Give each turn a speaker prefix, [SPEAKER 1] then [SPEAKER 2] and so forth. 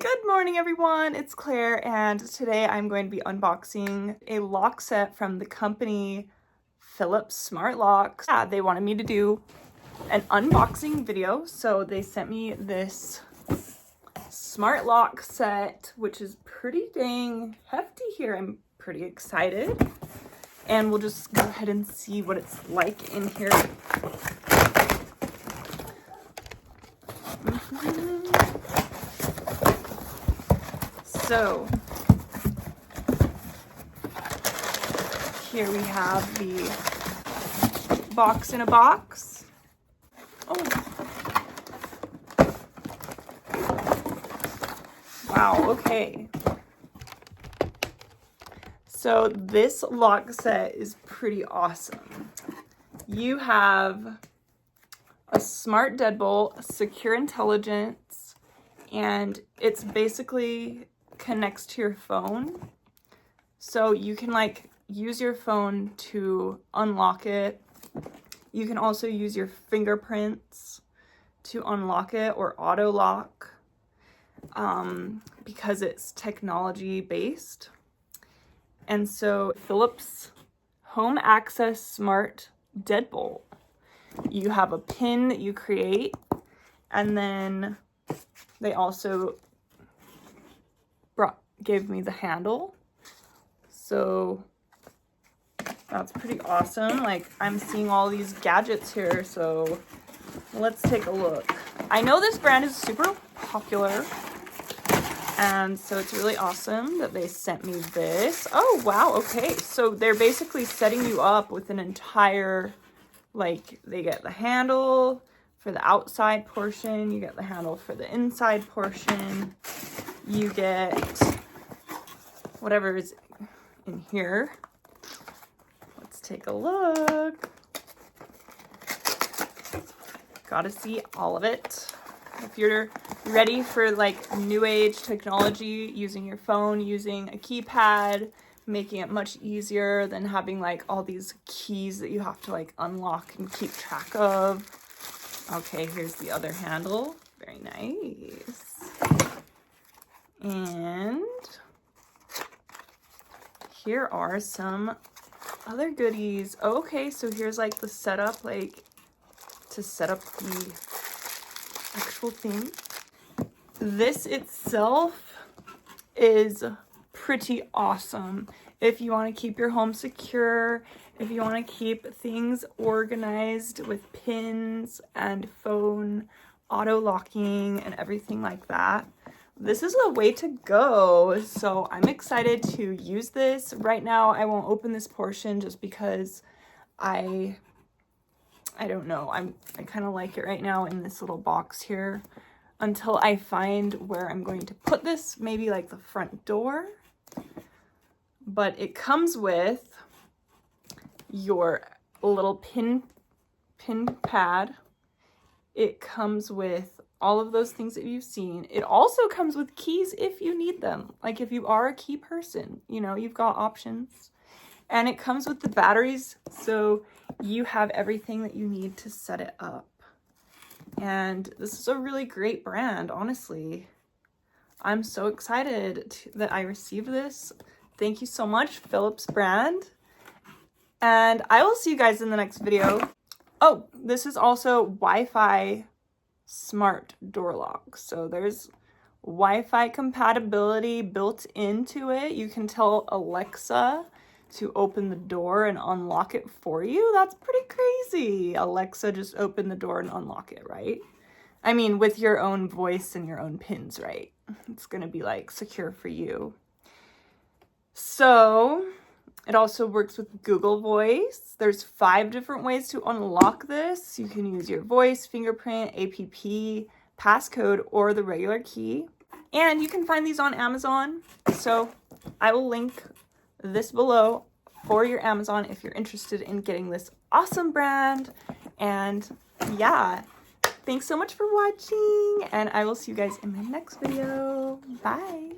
[SPEAKER 1] Good morning everyone, it's Claire and today I'm going to be unboxing a lock set from the company Philips Smart Locks. Yeah, they wanted me to do an unboxing video, so they sent me this smart lock set, which is pretty dang hefty here. I'm pretty excited. And we'll just go ahead and see what it's like in here. So here we have the box in a box. Oh, wow, okay. So this lock set is pretty awesome. You have a smart deadbolt, secure intelligence, and it's basically connects to your phone. So you can like use your phone to unlock it. You can also use your fingerprints to unlock it or auto lock because it's technology based. And so Philips Home Access Smart Deadbolt. You have a pin that you create, and then they also gave me the handle. So that's pretty awesome. Like, I'm seeing all these gadgets here, so let's take a look. I know this brand is super popular, and so it's really awesome that they sent me this. Oh, wow, okay. So they're basically setting you up with an entire, like, they get the handle for the outside portion, you get the handle for the inside portion, you get whatever is in here. Let's take a look. Gotta see all of it. If you're ready for like new age technology, using your phone, using a keypad, making it much easier than having like all these keys that you have to like unlock and keep track of. Okay, here's the other handle. Very nice. And here are some other goodies. Okay, so here's like the setup, like to set up the actual thing. This itself is pretty awesome. If you want to keep your home secure, if you want to keep things organized with pins and phone auto locking and everything like that, this is a way to go. So I'm excited to use this. Right now I won't open this portion just because I don't know, I kind of like it right now in this little box here until I find where I'm going to put this, maybe like the front door. But it comes with your little pin pad. It comes with all of those things that you've seen. It also comes with keys if you need them. Like if you are a key person, you know, you've got options. And it comes with the batteries, so you have everything that you need to set it up. And this is a really great brand, honestly. I'm so excited that I received this. Thank you so much, Philips brand. And I will see you guys in the next video. Oh, this is also Wi-Fi smart door lock. So there's Wi-Fi compatibility built into it. You can tell Alexa to open the door and unlock it for you. That's pretty crazy. Alexa, just open the door and unlock it, right? I mean, with your own voice and your own pins, right? It's gonna be like secure for you. So it also works with Google Voice. There's 5 different ways to unlock this. You can use your voice, fingerprint, APP, passcode, or the regular key. And you can find these on Amazon. So I will link this below for your Amazon if you're interested in getting this awesome brand. And yeah, thanks so much for watching, and I will see you guys in my next video. Bye.